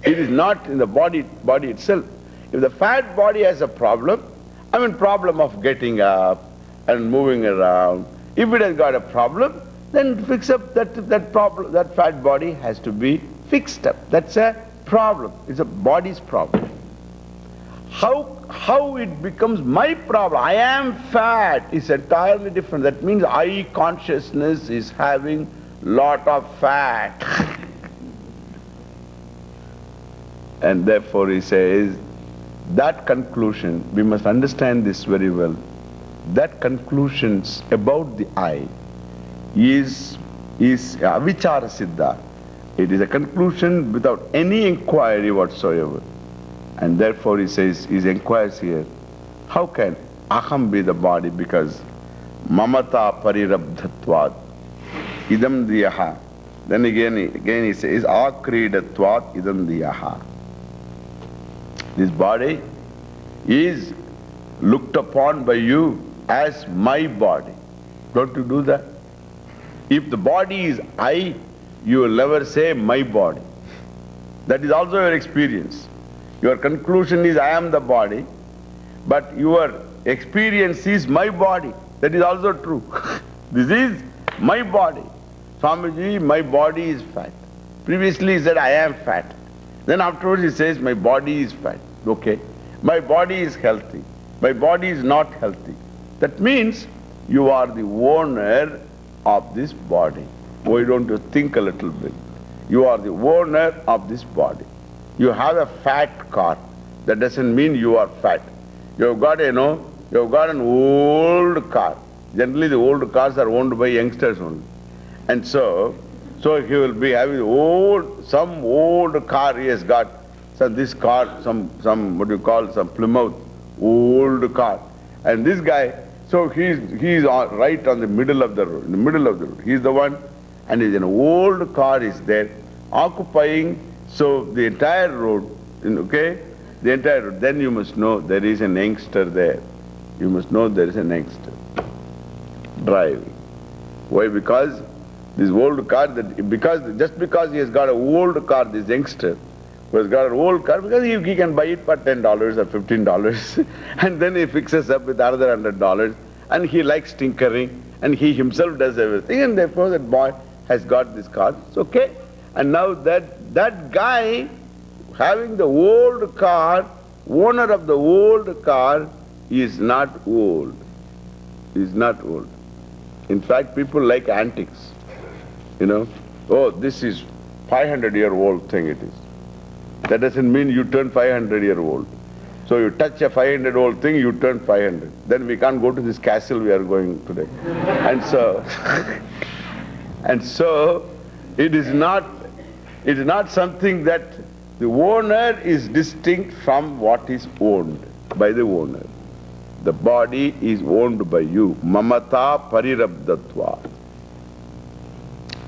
It is not in the body itself. If the fat body has a problem, I mean problem of getting up and moving around, if it has got a problem, then fix up that problem. That fat body has to be fixed up. That's a problem. It's a body's problem. How it becomes my problem, I am fat, is entirely different. That means I consciousness is having lot of fat. And therefore he says, that conclusion, we must understand this very well, that conclusions about the I is avichara siddha. It is a conclusion without any inquiry whatsoever. And therefore he says, he inquires here, how can aham be the body? Because mamata parirabdhatvad idam diyaha. Then again he says, akridatvad idam diyaha. This body is looked upon by you as my body. Don't you do that? If the body is I, you will never say my body. That is also your experience. Your conclusion is I am the body, but your experience is my body. That is also true. This is my body. Swamiji, my body is fat. Previously he said I am fat. Then afterwards he says my body is fat. Okay. My body is healthy. My body is not healthy. That means you are the owner of this body. Why don't you think a little bit? You are the owner of this body. You have a fat car. That doesn't mean you are fat. You have got, you have got an old car. Generally the old cars are owned by youngsters only. And so he will be having some old car he has got. So this car, some what do you call, some Plymouth, old car. And this guy, so he is right on the middle of the road, He is the one, and an old car is there, occupying, so the entire road, okay? The entire road. Then you must know there is an youngster there. You must know there is an youngster driving. Why? Because this old car, just because he has got an old car, this youngster who has got an old car, because he can buy it for $10 or $15, and then he fixes up with another $100, and he likes tinkering, and he himself does everything, and therefore that boy has got this car. It's okay. And now that guy having the old car, owner of the old car, is not old. Is not old. In fact, people like antiques. You know, oh, this is 500-year-old thing it is. That doesn't mean you turn 500-year-old. So you touch a 500-old thing, you turn 500. Then we can't go to this castle we are going today. And so it is not something that the owner is distinct from what is owned by the owner. The body is owned by you. Mamata parirabdhatva.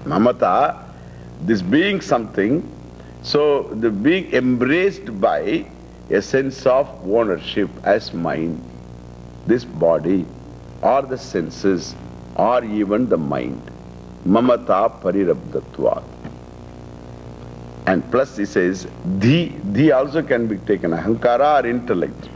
Mamata, this being something, so the being embraced by a sense of ownership as mine. This body, or the senses, or even the mind. Mamata parirabdhatva. And plus he says, dhi also can be taken, ahankara or intellect.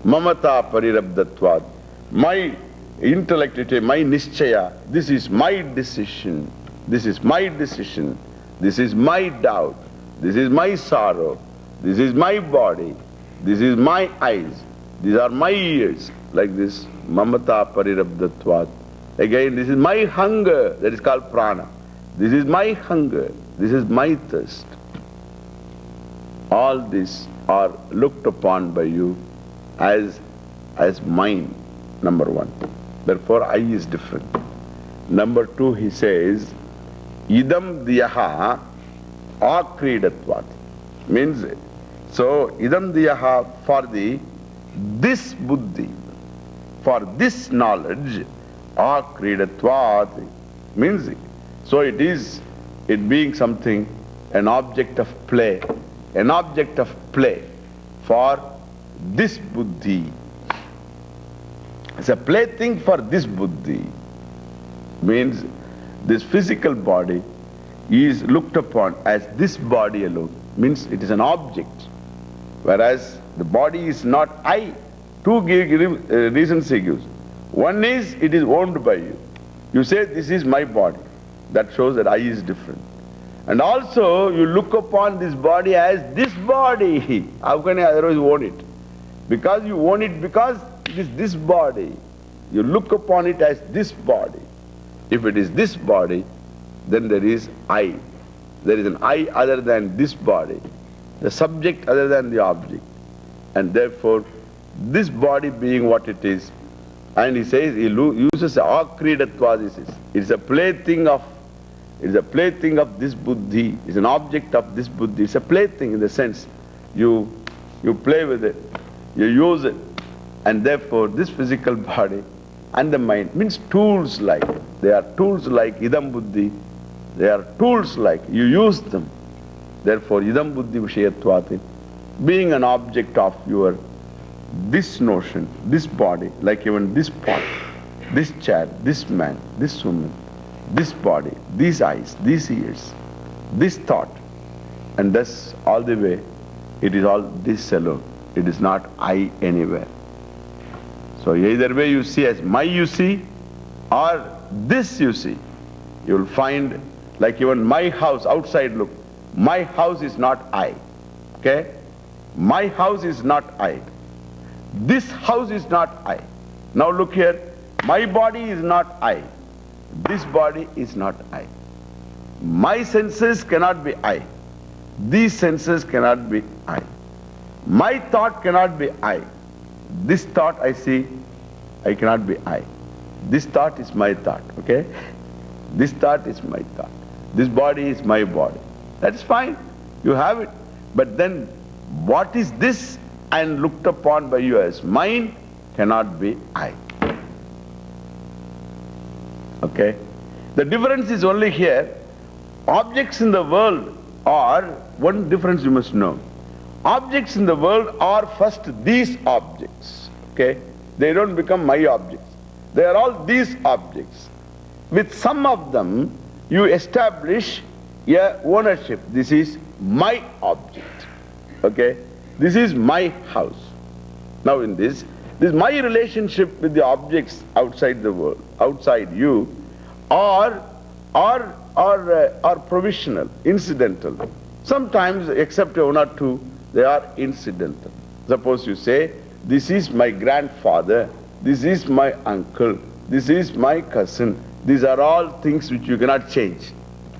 Mamata parirabdhatvad. My intellect, my nischaya, this is my decision, this is my decision, this is my doubt, this is my sorrow, this is my body, this is my eyes, these are my ears, like this. Mamata parirabdhatvad. Again, this is my hunger, that is called prana. This is my hunger, this is my thirst. All these are looked upon by you as mine, number one. Therefore, I is different. Number two, he says, idam diyaha akridatvat. Means, so idam diyaha for this buddhi, for this knowledge, akridatvat means, so it being something, an object of play for this buddhi. It's a plaything for this buddhi. Means this physical body is looked upon as this body alone. Means it is an object. Whereas the body is not I. Two reasons he gives. One is it is owned by you. You say this is my body. That shows that I is different. And also you look upon this body as this body. How can I otherwise own it? Because you own it because it is this body. You look upon it as this body. If it is this body, then there is I. There is an I other than this body, the subject other than the object. And therefore, this body being what it is, and he says, he uses akridatva. It is a plaything of this buddhi. It's an object of this buddhi. It's a plaything in the sense you play with it, you use it, and therefore this physical body and the mind means tools like. They are tools like idam buddhi. They are tools like you use them. Therefore idam buddhi vishayatvatin, being an object of your this notion, this body, like even this pot, this chair, this man, this woman, this body, these eyes, these ears, this thought, and thus all the way it is all this alone. It is not I anywhere. So either way you see as my you see or this you see. You will find like even my house, outside look, my house is not I. Okay? My house is not I. This house is not I. Now look here, my body is not I. This body is not I. My senses cannot be I. These senses cannot be I. My thought cannot be I. This thought I see, I cannot be I. This thought is my thought, okay? This thought is my thought. This body is my body. That's fine. You have it. But then what is this and looked upon by you as mine cannot be I. Okay? The difference is only here. Objects in the world are, one difference you must know. Objects in the world are first these objects. Okay? They don't become my objects. They are all these objects. With some of them, you establish a ownership. This is my object. Okay? This is my house. Now in this my relationship with the objects outside the world, outside you, are or provisional, incidental. Sometimes, except one or two, they are incidental. Suppose you say, this is my grandfather, this is my uncle, this is my cousin. These are all things which you cannot change.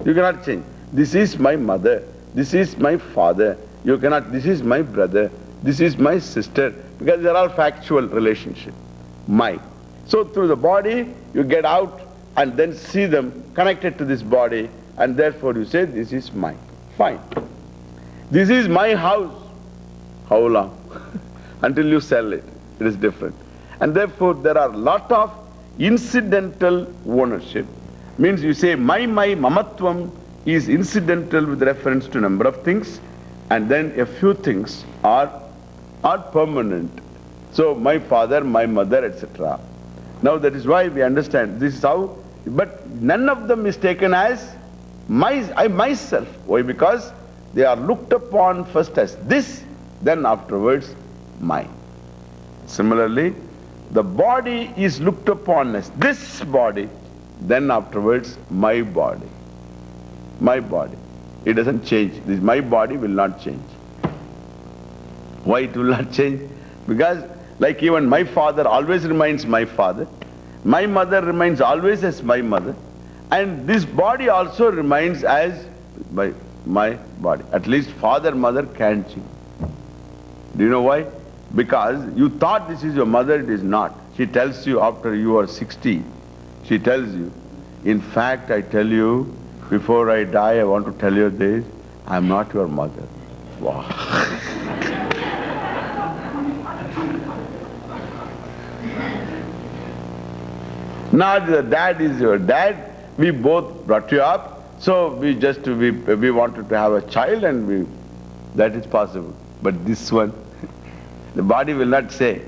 You cannot change. This is my mother, this is my father, you cannot, this is my brother, this is my sister, because they are all factual relationship. My. So through the body, you get out and then see them connected to this body, and therefore you say, this is mine. Fine. This is my house. How long? Until you sell it. It is different. And therefore there are a lot of incidental ownership. Means you say, my mamatvam is incidental with reference to number of things, and then a few things are permanent. So my father, my mother, etc. Now that is why we understand this is how, but none of them is taken as myself. Why? Because they are looked upon first as this, then afterwards mine. Similarly, the body is looked upon as this body, then afterwards my body. My body. It doesn't change. This my body will not change. Why it will not change? Because like even my father always remains my father, my mother remains always as my mother, and this body also remains as my body. At least father, mother can change. Do you know why? Because you thought this is your mother, it is not. She tells you after you are 60, she tells you, in fact I tell you, before I die I want to tell you this, I am not your mother. Wow. Not the dad is your dad, we both brought you up, so we wanted to have a child, and that is possible. But this one, the body will not say,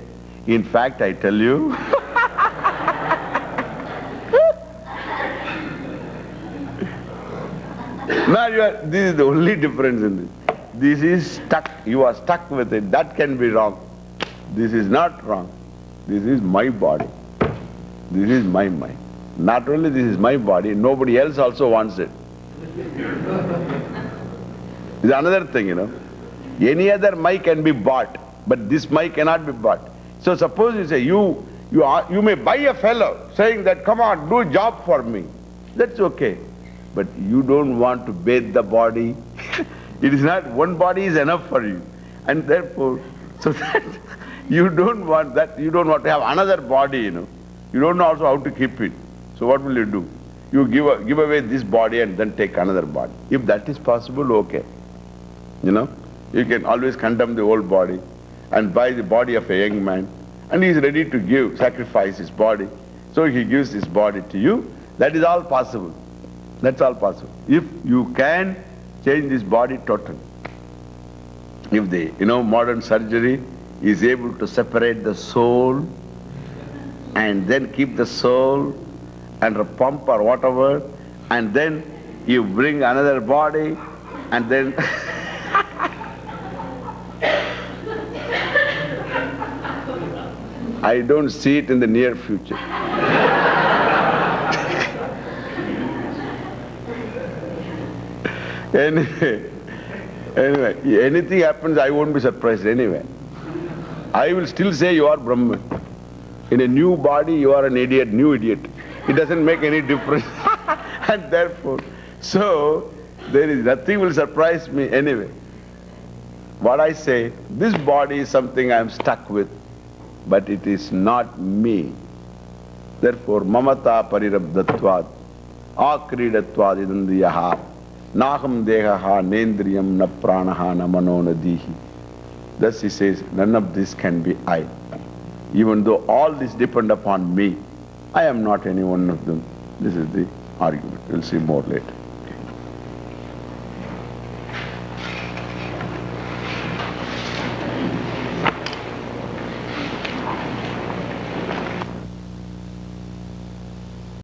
in fact I tell you. Now this is the only difference in this. This is stuck, you are stuck with it, that can be wrong. This is not wrong. This is my body. This is my mind. Not only this is my body, nobody else also wants it. It's another thing, you know. Any other mic can be bought, but this mic cannot be bought. So suppose you say, you may buy a fellow saying that, come on, do a job for me. That's okay. But you don't want to bathe the body. It is not, one body is enough for you. And therefore, so that you don't want that, you don't want to have another body, you know. You don't know also how to keep it. So what will you do? You give away this body and then take another body. If that is possible, okay. You know, you can always condemn the old body and buy the body of a young man, and he is ready to sacrifice his body. So he gives his body to you. That is all possible. That's all possible. If you can change this body totally. If the, modern surgery is able to separate the soul and then keep the soul under a pump or whatever, and then you bring another body, and then I don't see it in the near future. Anyway, anything happens, I won't be surprised anyway. I will still say you are Brahman. In a new body, you are an idiot, new idiot. It doesn't make any difference. And therefore, so there is nothing will surprise me anyway. What I say, this body is something I am stuck with, but it is not me. Therefore, mamata parirabdhatvad, akridatvad idandiyaha, naham dehaha nendriyam na pranaha na mano nadihi. Thus he says, none of this can be I. Even though all this depend upon me, I am not any one of them. This is the argument. We'll see more later.